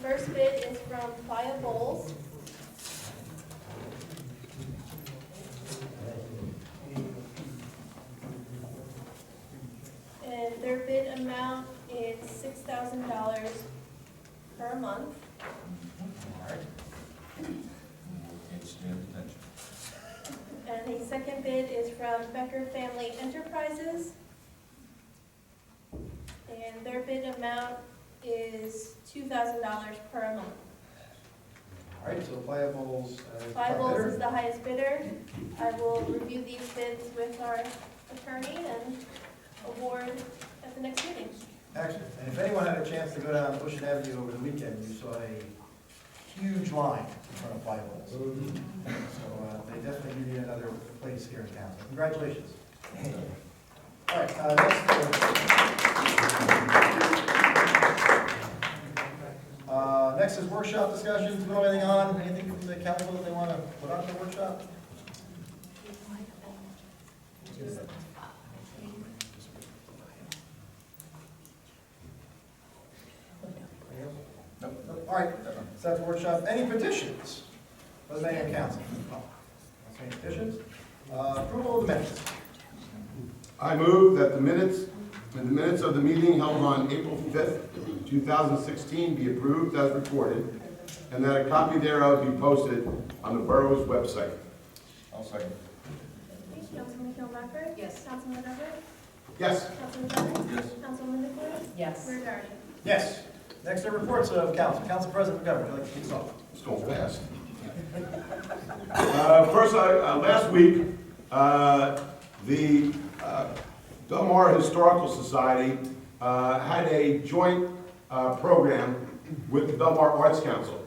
first bid is from Playa Bowls. And their bid amount is $6,000 per month. All right. Can't stand attention. And the second bid is from Becker Family Enterprises. And their bid amount is $2,000 per month. All right, so Playa Bowls. Playa Bowls is the highest bidder. I will review these bids with our attorney and award at the next meeting. Excellent. And if anyone had a chance to go down Ocean Avenue over the weekend, you saw a huge line in front of Playa Bowls. So they definitely need another place here in town. So congratulations. All right, next is workshop discussions. We don't have anything on, anything from the council that they want to put on the workshop? Nope. All right, so that's workshop. Any petitions for the mayor and council? Any petitions? Approval of the minutes. I move that the minutes of the meeting held on April 5th, 2016 be approved as recorded, and that a copy thereof be posted on the borough's website. I'll second. Councilman Kilpatrick? Yes. Councilman Everett? Yes. Councilman Bennett? Yes. Councilman Nicholas? Yes. Mayor Gurley? Yes. Next are reports of council. Council President McGovern, would you like to kick us off? It's going fast. First, last week, the Belmar Historical Society had a joint program with the Belmar Arts Council.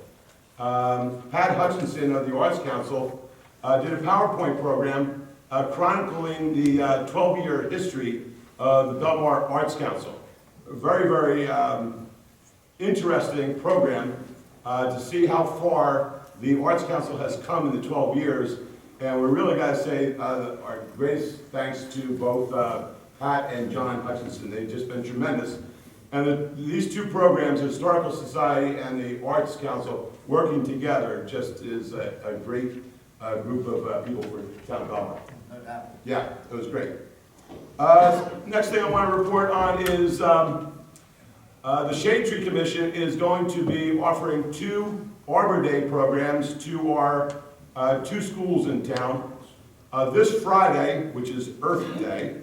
Pat Hutchinson of the Arts Council did a PowerPoint program chronicling the 12-year history of the Belmar Arts Council. A very, very interesting program to see how far the Arts Council has come in the 12 years. And we really got to say our greatest thanks to both Pat and John Hutchinson. They've just been tremendous. And these two programs, the Historical Society and the Arts Council, working together just is a great group of people for town of Belmar. No doubt. Yeah, it was great. Next thing I want to report on is the Shade Tree Commission is going to be offering 2 Arbor Day programs to our 2 schools in town. This Friday, which is Earth Day,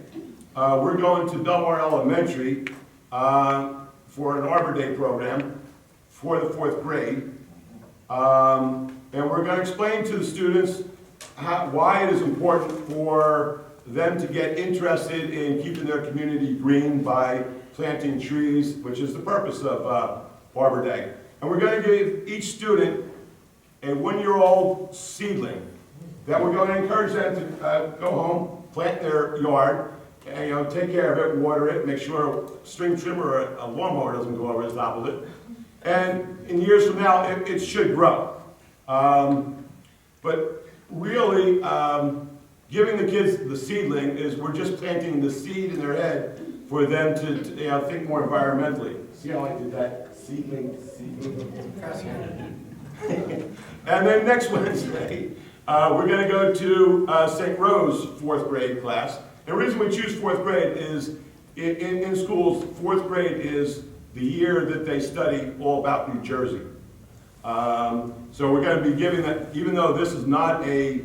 we're going to Belmar Elementary for an Arbor Day program for the 4th grade. And we're going to explain to the students why it is important for them to get interested in keeping their community green by planting trees, which is the purpose of Arbor Day. And we're going to give each student a 1-year-old seedling that we're going to encourage them to go home, plant their yard, and take care of it, water it, make sure a string trimmer or a lawnmower doesn't go over the top of it. And in years from now, it should grow. But really, giving the kids the seedling is we're just planting the seed in their head for them to think more environmentally. See how I did that? Seedling. And then next Wednesday, we're going to go to St. Rose 4th grade class. And the reason we choose 4th grade is in schools, 4th grade is the year that they study all about New Jersey. So we're going to be giving that, even though this is not a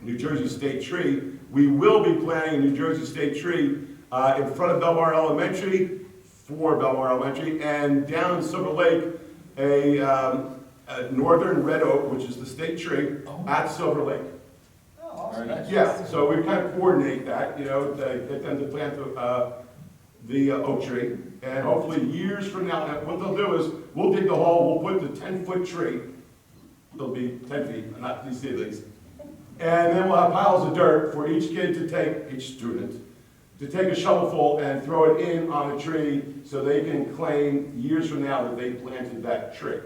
New Jersey state tree, we will be planting a New Jersey state tree in front of Belmar Elementary, for Belmar Elementary, and down in Silver Lake, a northern red oak, which is the state tree, at Silver Lake. Oh, awesome. Very nice. Yeah, so we kind of coordinate that, to get them to plant the oak tree. And hopefully years from now, what they'll do is, we'll dig the hole, we'll put the 10-foot tree, it'll be 10 feet, not these seedlings. And then we'll have piles of dirt for each kid to take, each student, to take a shovelful and throw it in on a tree so they can claim years from now that they planted that tree.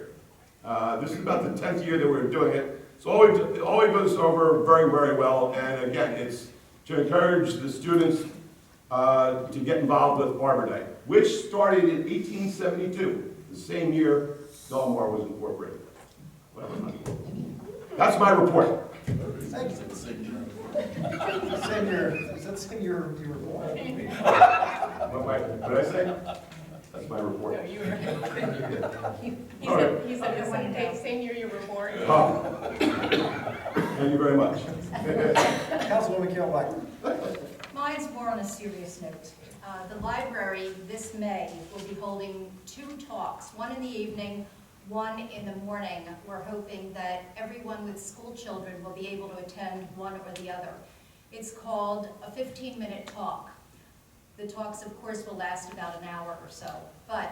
This is about the 10th year that we're doing it. So always goes over very, very well. And again, it's to encourage the students to get involved with Arbor Day, which started in 1872, the same year Belmar was incorporated. Well, that's my report. Thank you. Send your report. What did I say? That's my report. No, you were. He All said, right. he said the same day, same year you report. Oh. Thank you very much. Councilwoman Carol Black. Mine's more on a serious note. The library this May will be holding 2 talks, one in the evening, one in the morning. We're hoping that everyone with school children will be able to attend one or the other. It's called a 15-minute talk. The talks, of course, will last about an hour or so, but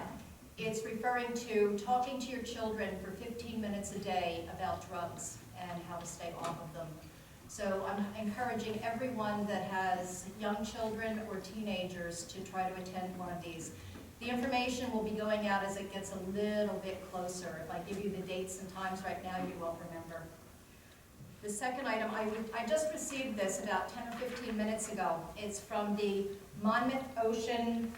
it's referring to talking to your children for 15 minutes a day about drugs and how to stay off of them. So I'm encouraging everyone that has young children or teenagers to try to attend one of these. The information will be going out as it gets a little bit closer. If I give you the dates and times right now, you won't remember. The second item, I just received this about 10 or 15 minutes ago. It's from the Monmouth Ocean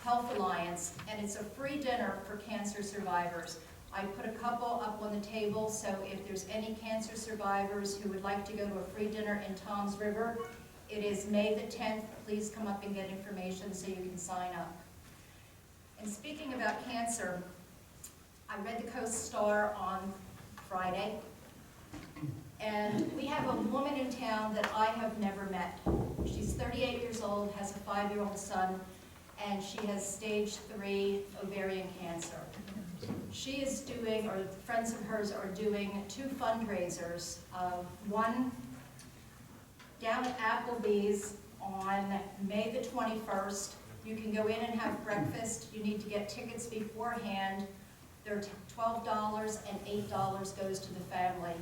Health Alliance, and it's a free dinner for cancer survivors. I put a couple up on the table, so if there's any cancer survivors who would like to go to a free dinner in Toms River, it is May the 10th. Please come up and get information so you can sign up. And speaking about cancer, I read the Coast Star on Friday, and we have a woman in town that I have never met. She's 38 years old, has a 5-year-old son, and she has stage 3 ovarian cancer. She is doing, or friends of hers are doing 2 fundraisers. One down at Applebee's on May the 21st. You can go in and have breakfast. You need to get tickets beforehand. They're $12 and $8 goes to the family.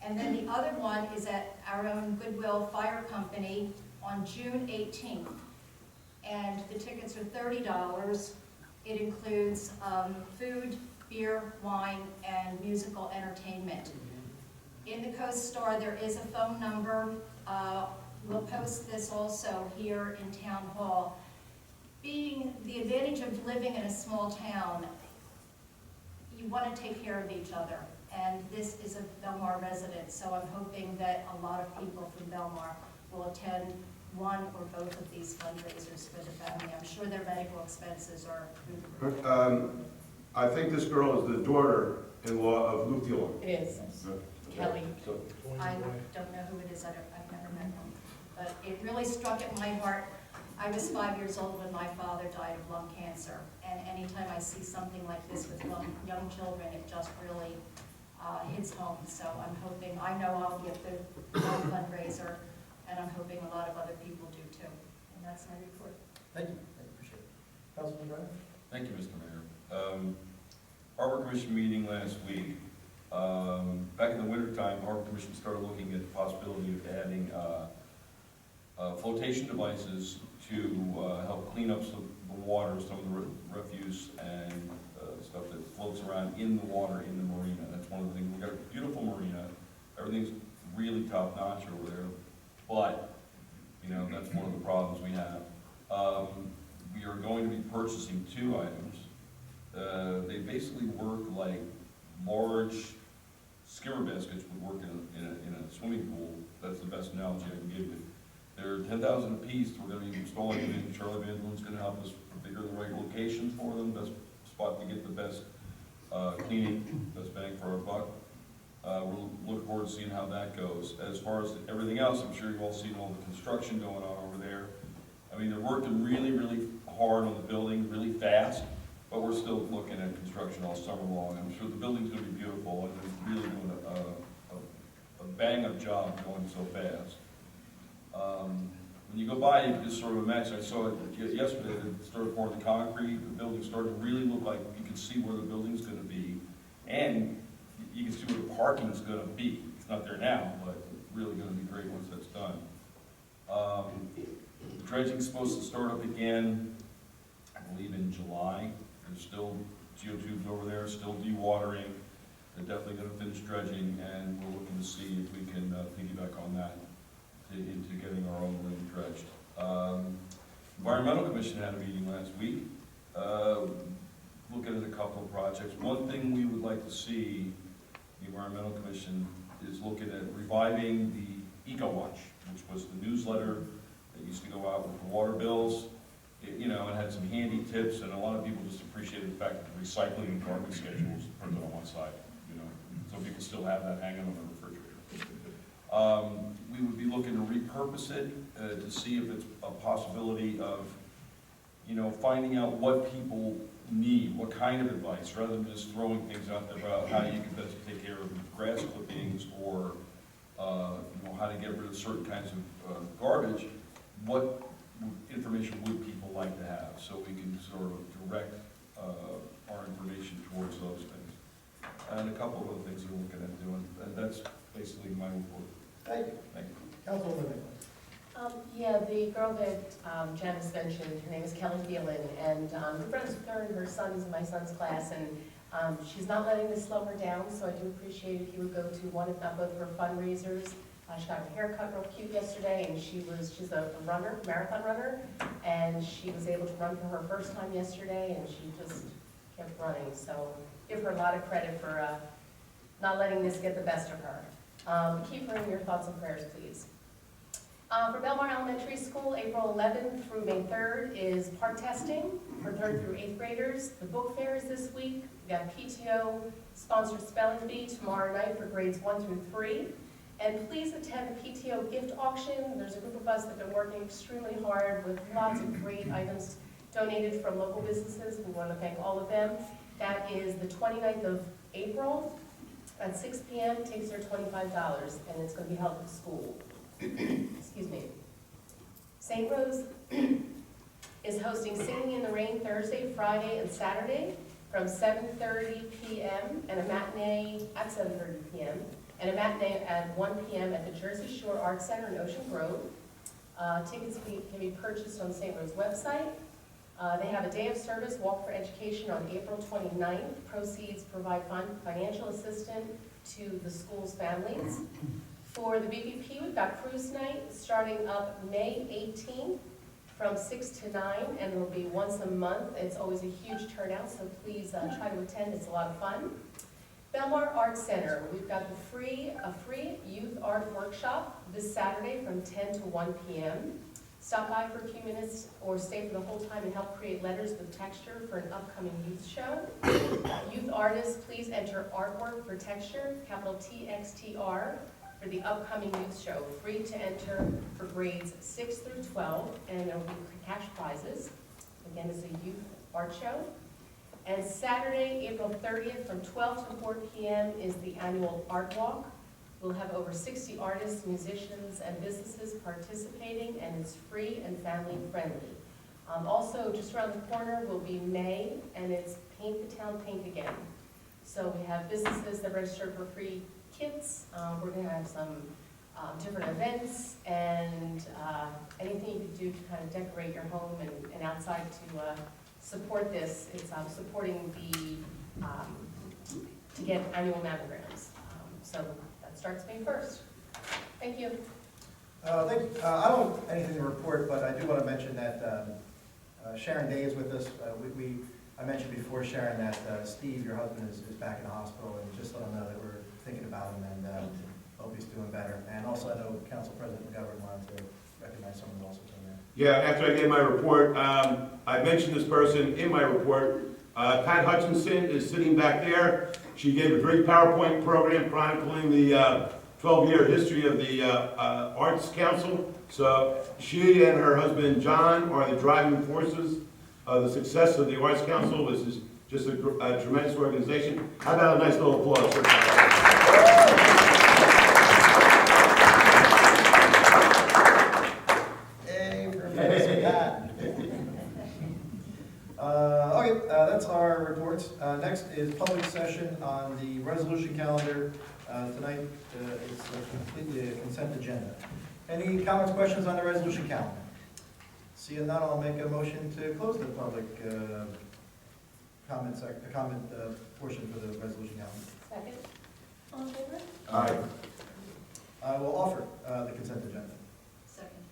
And then the other one is at our own Goodwill Fire Company on June 18th. And the tickets are $30. It includes food, beer, wine, and musical entertainment. In the Coast Star, there is a phone number. We'll post this also here in Town Hall. Being the advantage of living in a small town, you want to take care of each other. And this is a Belmar resident, so I'm hoping that a lot of people from Belmar will attend one or both of these fundraisers for the family. I'm sure their medical expenses are through the roof. I think this girl is the daughter-in-law of Luke Dillon. It is. Kelly. I don't know who it is, I've never met them. But it really struck at my heart. I was 5 years old when my father died of lung cancer. And anytime I see something like this with young children, it just really hits home. So I'm hoping, I know I'll be at the fundraiser, and I'm hoping a lot of other people do too. And that's my report. Thank you. I appreciate it. Councilman Brennan? Thank you, Mr. Mayor. Harbor Commission meeting last week. Back in the wintertime, Harbor Commission started looking at the possibility of adding flotation devices to help clean up some of the water, some of the refuse and stuff that floats around in the water in the marina. That's one of the things. We've got a beautiful marina. Everything's really top notch over there. But, you know, that's one of the problems we have. We are going to be purchasing 2 items. They basically work like large skimmer baskets would work in a swimming pool. That's the best analogy I can give you. They're 10,000 apiece. We're going to be installing them in. Charlie Van Loon's going to help us figure the right locations for them, best spot to get the best cleaning, best bang for our buck. We'll look forward to seeing how that goes. As far as everything else, I'm sure you've all seen all the construction going on over there. I mean, they're working really, really hard on the building, really fast, but we're still looking at construction all summer long. I'm sure the building's going to be beautiful, and they're really doing a bang-up job going so fast. When you go by, you can just sort of imagine. I saw it yesterday. They started pouring the concrete. The building started to really look like you can see where the building's going to be, and you can see where the parking's going to be. It's not there now, but it's really going to be great once that's done. The dredging's supposed to start up again, I believe, in July. There's still geotubes over there, still dewatering. They're definitely going to finish dredging, and we're looking to see if we can piggyback on that into getting our own lane dredged. Environmental Commission had a meeting last week, looking at a couple of projects. projects. One thing we would like to see, the Environmental Commission is looking at reviving the Eco Watch, which was the newsletter that used to go out with the water bills. It had some handy tips, and a lot of people just appreciated the fact that the recycling and garbage schedules printed on one side, so people still have that hanging on the refrigerator. We would be looking to repurpose it to see if it's a possibility of, finding out what people need, what kind of advice, rather than just throwing things out there about how you can best take care of grass clippings or, how to get rid of certain kinds of garbage. What information would people like to have, so we can sort of direct our information towards those things. And a couple of other things we're looking at doing, and that's basically my report. Thank you. Thank you. Councilwoman Nicholas. Yeah, the girl that Janice mentioned, her name is Kelly Thielen, and I'm friends with her and her son's in my son's class, and she's not letting this slow her down, so I do appreciate if you would go to one, if not both, of her fundraisers. She got her haircut real cute yesterday, and she's a runner, marathon runner, and she was able to run for her first time yesterday, and she just kept running. So give her a lot of credit for not letting this get the best of her. Keep her in your thoughts and prayers, please. For Belmar Elementary School, April 11th through May 3rd is part testing for 3rd through 8th graders. The book fair is this week. We got PTO sponsored spelling bee tomorrow night for grades 1 through 3. And please attend the PTO gift auction. There's a group of us that have been working extremely hard with lots of great items donated from local businesses. We want to thank all of them. That is the 29th of April at 6 p.m. Takes their $25, and it's going to be held at the school. Excuse me. St. Rose is hosting Singing in the Rain Thursday, Friday, and Saturday from 7:30 p.m. and a matinee at 7:30 p.m. and a matinee at 1 p.m. at the Jersey Shore Arts Center in Ocean Grove. Tickets can be purchased on St. Rose website. They have a day of service, Walk for Education, on April 29th. Proceeds provide financial assistance to the school's families. For the BBP, we've got cruise night starting up May 18th from 6 to 9, and it'll be once a month. It's always a huge turnout, so please try to attend. It's a lot of fun. Belmar Arts Center, we've got a free youth art workshop this Saturday from 10 to 1 p.m. Stop by for a few minutes or stay for the whole time and help create letters with texture for an upcoming youth show. Youth artists, please enter artwork for texture, capital TXTR, for the upcoming youth show. Free to enter for grades 6 through 12, and there will be cash prizes. Again, it's a youth art show. And Saturday, April 30th, from 12 to 4 p.m. is the annual Art Walk. We'll have over 60 artists, musicians, and businesses participating, and it's free and family friendly. Also, just around the corner will be May, and it's Paint the Town Paint Again. So we have businesses that register for free kits. We're going to have some different events, and anything you could do to kind of decorate your home and outside to support this. It's supporting the, to get annual mammograms. So that starts May 1st. Thank you. Thank you. I don't have anything to report, but I do want to mention that Sharon Day is with us. I mentioned before, Sharon, that Steve, your husband, is back in the hospital, and just let him know that we're thinking about him and hope he's doing better. And also, I know Council President McGovern wanted to recognize someone who also came in. Yeah, after I gave my report, I mentioned this person in my report. Pat Hutchinson is sitting back there. She gave a great PowerPoint program chronicling the 12-year history of the Arts Council. So she and her husband John are the driving forces of the success of the Arts Council. This is just a tremendous organization. How about a nice little applause for Okay, that's our reports. Next is public session on the resolution calendar. Tonight, it's completely a consent agenda. Any comments, questions on the resolution calendar? Seeing none, I'll make a motion to close the public comment portion for the resolution calendar. Second. All in favor? Aye. I will offer the consent agenda. Second.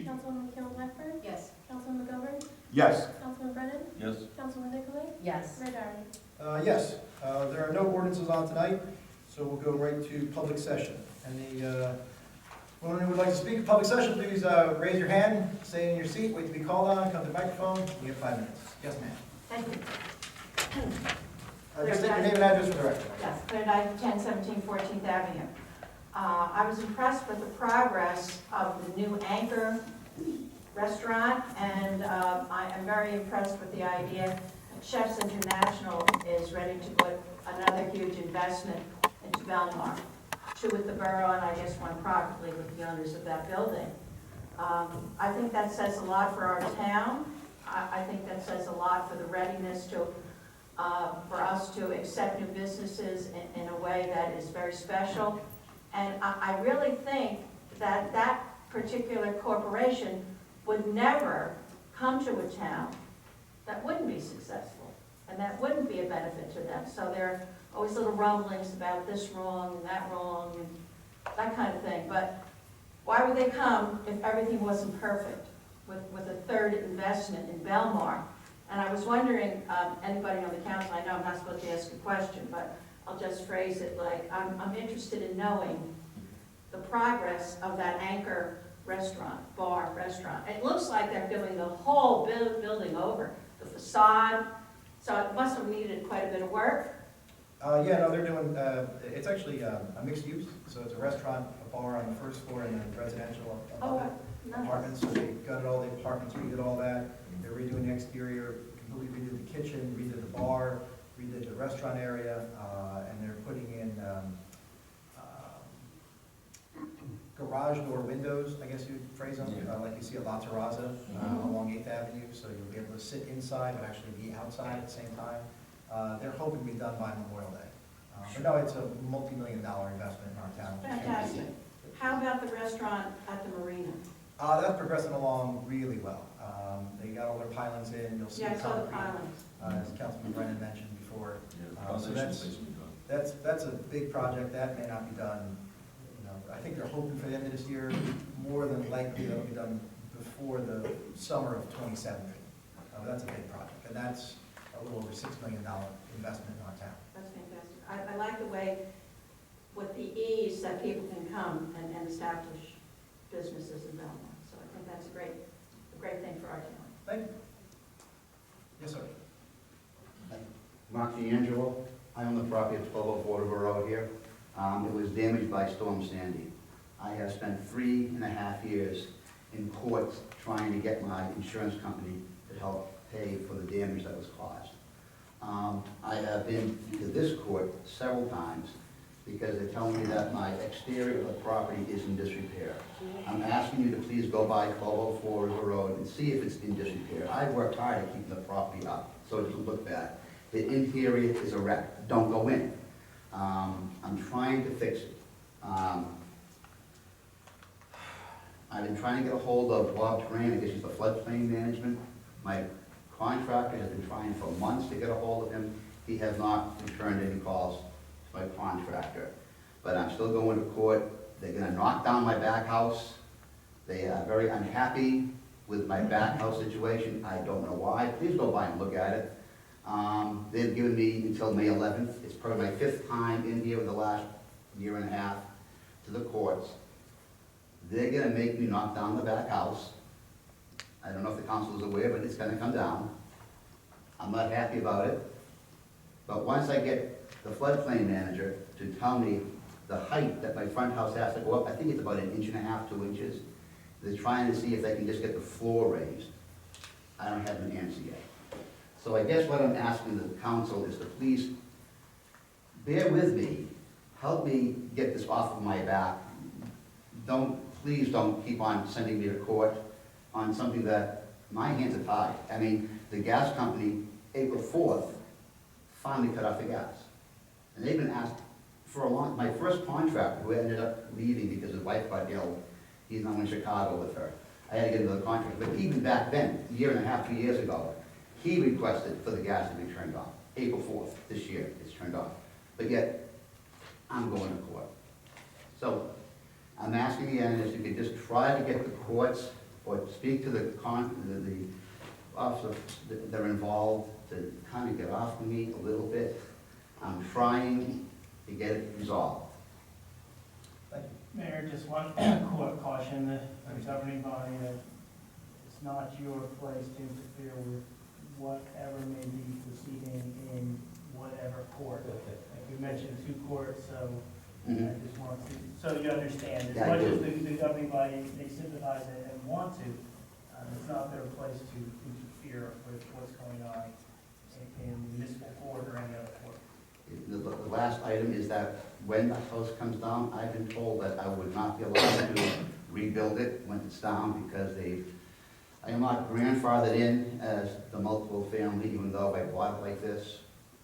Councilwoman Keelan Blackford? Yes. Councilman McGovern? Yes. Councilman Brennan? Yes. Councilman Nicolay? Yes. Mayor Doherty? Yes, there are no ordinances on tonight, so we'll go right to public session. Anyone who would like to speak in public session, please raise your hand, stay in your seat, wait to be called on, come to the microphone. You have 5 minutes. Yes, ma'am. Thank you. Just state your name and address for the record. Yes, Claire Dyke, 1017 14th Avenue. I was impressed with the progress of the new Anchor restaurant, and I am very impressed with the idea that Chefs International is ready to put another huge investment into Belmar, two with the borough, and I guess one privately with the owners of that building. I think that says a lot for our town. I think that says a lot for the readiness to for us to accept new businesses in a way that is very special. And I really think that that particular corporation would never come to a town that wouldn't be successful, and that wouldn't be a benefit to them. So there are always little rumblings about this wrong and that wrong and that kind of thing. But why would they come if everything wasn't perfect with a third investment in Belmar? And I was wondering, anybody on the council, I know I'm not supposed to ask a question, but I'll just phrase it like, I'm interested in knowing the progress of that Anchor restaurant. It looks like they're doing the whole building over, the facade, so it must have needed quite a bit of work. Yeah, no, they're doing, it's actually a mixed use, so it's a restaurant, a bar on the first floor, and then residential above it. Apartments, so they gutted all the apartments, redid all that. They're redoing the exterior, completely redid the kitchen, redid the bar, redid the restaurant area, and they're putting in garage door windows, I guess you'd phrase them, like you see at La Terraza along 8th Avenue, so you'll be able to sit inside but actually be outside at the same time. They're hoping to be done by Memorial Day. But no, it's a multi-million-dollar investment in our town. Fantastic. How about the restaurant at the marina? That's progressing along really well. They got all their pilings in, you'll see Yeah, I saw the concrete, pilings. as Councilman Brennan mentioned before. Yeah, So foundation's basically done. that's a big project, that may not be done, you know, I think they're hoping for the end of this year, more than likely that'll be done before the summer of 2017. That's a big project, and that's a little over $6 million investment in our town. That's fantastic. I like the way, with the ease that people can come and establish businesses in Belmar. So I think that's a great thing for our town. Thank you. Yes, sir. Mark D'Angelo. I own the property at 1204 River Road here. It was damaged by Storm Sandy. I have spent 3.5 years in courts trying to get my insurance company to help pay for the damage that was caused. I have been to this court several times because they're telling me that my exterior of the property is in disrepair. I'm asking you to please go by 1204 River Road and see if it's in disrepair. I worked hard at keeping the property up so it doesn't look bad. The interior is a wreck. Don't go in. I'm trying to fix it. I've been trying to get a hold of Bob Tran, I guess he's the floodplain management. My contractor has been trying for months to get a hold of him. He has not returned any calls to my contractor. But I'm still going to court. They're gonna knock down my back house. They are very unhappy with my back house situation. I don't know why. Please go by and look at it. They've given me until May 11th. It's probably my 5th time in here in the last 1.5 years to the courts. They're gonna make me knock down the back house. I don't know if the council is aware, but it's gonna come down. I'm not happy about it. But once I get the floodplain manager to tell me the height that my front house has to go up, I think it's about 1.5 inches, 2 inches. They're trying to see if they can just get the floor raised. I don't have an answer yet. So I guess what I'm asking the council is to please bear with me, help me get this off of my back. Please don't keep on sending me to court on something that my hands are tied. I mean, the gas company, April 4th, finally cut off the gas. And they've been asked for my first contractor, who ended up leaving because his wife got ill, he's now in Chicago with her. I had to get another contract, but even back then, 1.5 years, 2 years ago, he requested for the gas to be turned off. April 4th, this year, it's turned off. But yet, I'm going to court. So, I'm asking again if you could just try to get the courts or speak to the officers that are involved to kind of get off the meat a little bit. I'm trying to get it resolved. Thank you. Mayor, just one caution, the governing body, that it's not your place to interfere with whatever may be proceeding in whatever court. Like we mentioned, 2 courts, so I just want to, so you understand, as Yeah, I much as do. the governing body may sympathize and want to, it's not their place to interfere with what's going on in municipal court or any other court. The last item is that when the house comes down, I've been told that I would not be allowed to rebuild it when it's down because I am not grandfathered in as the multiple family, even though I bought it like this.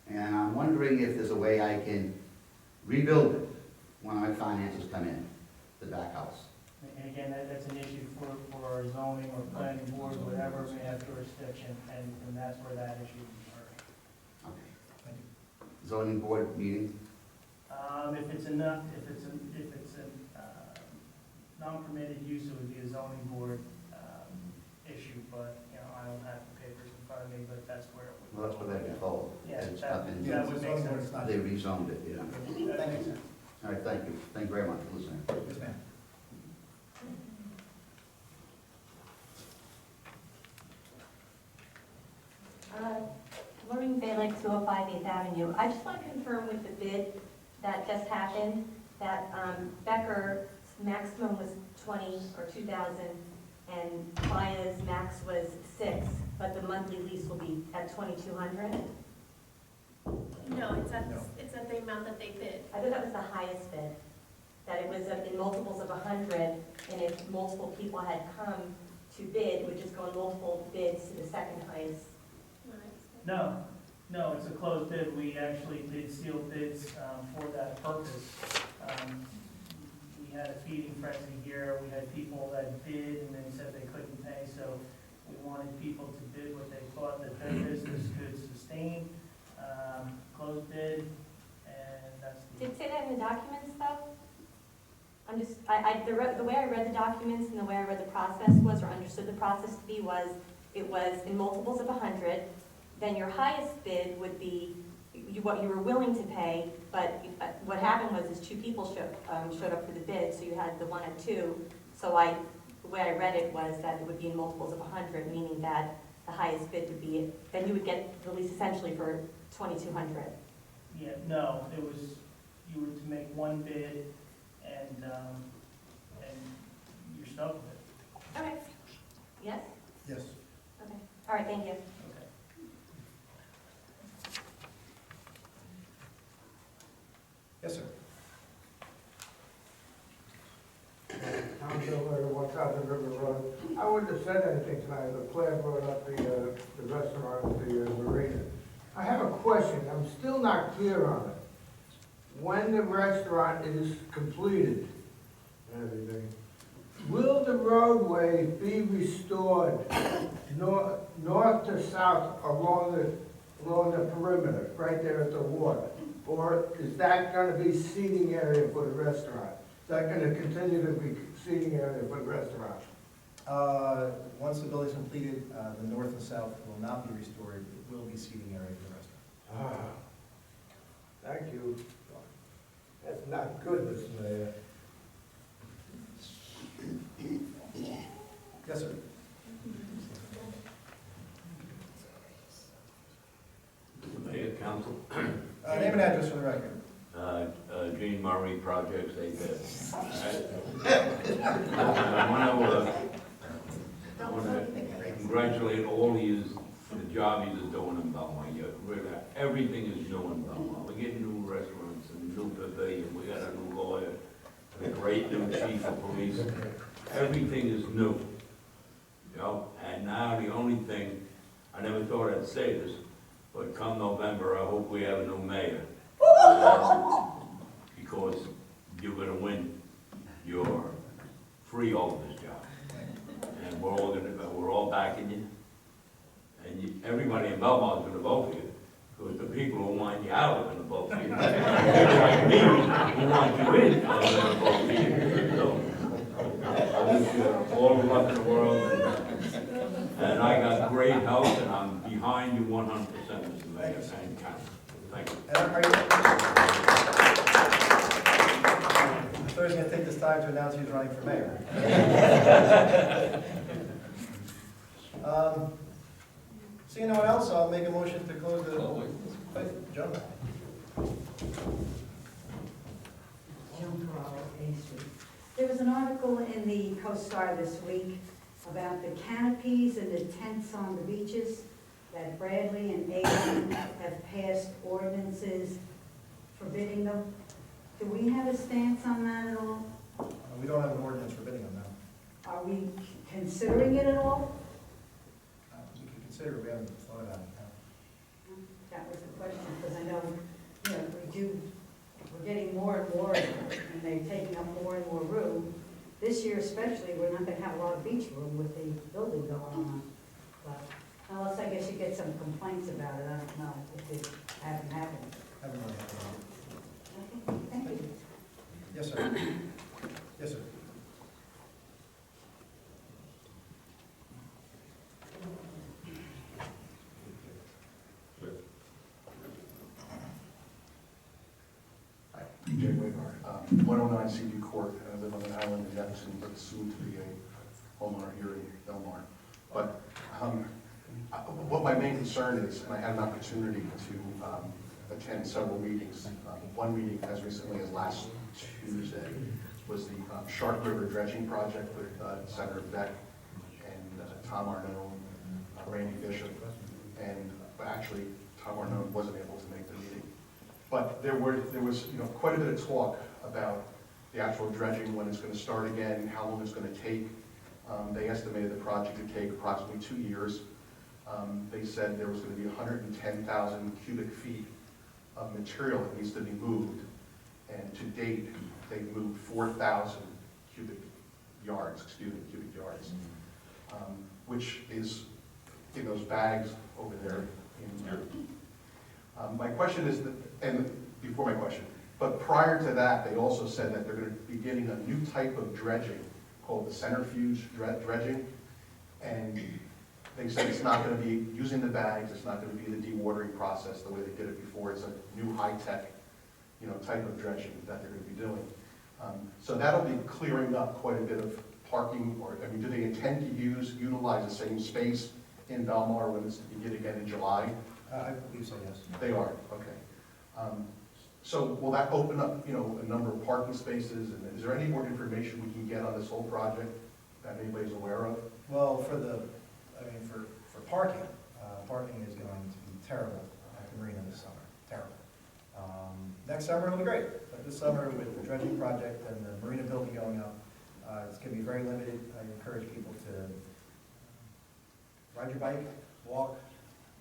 And I'm wondering if there's a way I can rebuild it when my finances come in, the back house. And again, that's an issue for our zoning or planning board, whatever may have jurisdiction, and that's where that issue is heard. Okay. Thank you. Zoning board meeting? If it's enough, if it's a non-permitted use, it would be a zoning board issue, but, I don't have the papers in front of me, but that's where it would. Well, that's what I've been told. Yeah, It's that- not been- that would make sense. It's not- They rezoned it, yeah. That makes sense. All right, thank you. Thank you very much for listening. Yes, ma'am. Maureen Balick, 205 8th Avenue. I just want to confirm with the bid that just happened, that Becker's maximum was 20 or 2,000, and Maya's max was 6, but the monthly lease will be at 2,200. No, it's No. at the amount that they bid. I thought that was the highest bid, that it was in multiples of 100, and if multiple people had come to bid, it would just go in multiple bids to the second highest. No, it's a closed bid. We actually did sealed bids for that purpose. We had a feeding frenzy here. We had people that bid and then said they couldn't pay, so we wanted people to bid what they thought that their business could sustain. Closed bid, and that's the... Did it say that in the documents, though? The way I read the documents and the way I read the process was, or understood the process to be, was it was in multiples of 100. Then your highest bid would be what you were willing to pay, but what happened was 2 people showed up for the bid, so you had the 1 and 2. So the way I read it was that it would be in multiples of 100, meaning that the highest bid would be, then you would get the lease essentially for 2,200. Yeah, no, it was, you were to make one bid, and you're stuck with it. Okay. Yes? Yes. Okay. All right, thank you. Okay. Yes, sir. I'm Joe Later, 1,000 River Road. I wouldn't have said anything tonight, but Claire brought up the restaurant, the marina. I have a question, I'm still not clear on it. When the restaurant is completed, and everything, will the roadway be restored north to south along the perimeter, right there at the water? Or is that gonna be seating area for the restaurant? Is that gonna continue to be seating area for the restaurant? Once the building's completed, the north and south will not be restored. It will be seating area for the restaurant. Thank you. That's not good, Mr. Mayor. Yes, sir. Mayor, council, Name and address for the record. Gene Murray, Projects 8. I want to congratulate all of you for the job you are doing in Belmar. Everything is new in Belmar. We're getting new restaurants and new pavilion. We got a new lawyer, a great new chief of police. Everything is new. And now the only thing, I never thought I'd say this, but come November, I hope we have a new mayor. Because you're gonna win your free office job. And we're all backing you. And everybody in Belmont is gonna vote for you, because the people who want you out are gonna vote for you. People like me, who want you in, are gonna vote for you. So, I wish you all the luck in the world, and I got great health, and I'm behind you 100%. Mr. Mayor and Council. Thank you. And I thought he was going to take this time to announce he was running for mayor. Seeing no one else, I'll make a motion to close the... Oh, wait. Wait, Joe. There was an article in the Coast-Star this week about the canopies and the tents on the beaches, that Bradley and Avon have passed ordinances forbidding them. Do we have a stance on that at all? We don't have an ordinance forbidding them now. Are we considering it at all? We can consider it, we haven't thought about it. That was the question, because I know, we're getting more and more, and they're taking up more and more room. This year especially, we're not gonna have a lot of beach room with the building going on. But unless I guess you get some complaints about it, I don't know if it hasn't happened. Haven't really happened. Okay, thank you. Yes, sir. Yes, sir. DJ Wagar, 109 CD Court, and I live on an island in Jefferson, but soon to be a homeowner here in Belmar. But what my main concern is, and I had an opportunity to attend several meetings. One meeting as recently as last Tuesday was the Shark River dredging project with Senator Beck and Tom Arnaud, Randy Bishop, and actually Tom Arnaud wasn't able to make the meeting. But there was quite a bit of talk about the actual dredging, when it's going to start again, how long it's going to take. They estimated the project to take approximately 2 years. They said there was going to be 110,000 cubic feet of material that needs to be moved. And to date, they've moved 4,000 cubic yards, which is in those bags over there in Europe. My question is, and before my question, but prior to that, they also said that they're going to be getting a new type of dredging called the centrifuge dredging, and they said it's not going to be using the bags, it's not going to be the dewatering process the way they did it before. It's a new high-tech, type of dredging that they're going to be doing. So that'll be clearing up quite a bit of parking, do they intend to utilize the same space in Belmar when it's to begin again in July? I believe so, yes. They are, okay. So will that open up, a number of parking spaces, and is there any more information we can get on this whole project that anybody's aware of? Well, for parking, parking is going to be terrible at the marina this summer, terrible. Next summer it'll be great, but this summer with the dredging project and the marina building going up, it's going to be very limited. I encourage people to ride your bike, walk,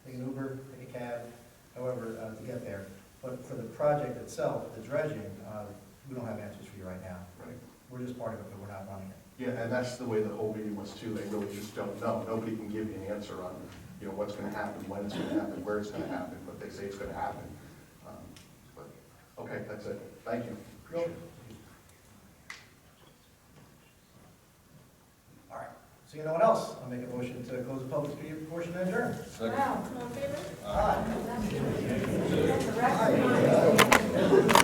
take an Uber, take a cab, however, to get there. But for the project itself, the dredging, we don't have answers for you right now. Right. We're just part of it, but we're not running it. Yeah, and that's the way the whole meeting was too. They really just don't know. Nobody can give you an answer on, what's going to happen, when it's going to happen, where it's going to happen, but they say it's going to happen. Okay, that's it. Thank you. All right. Seeing no one else, I'll make a motion to close the public portion and adjourn. Second. All in favor? Aye. That's a record.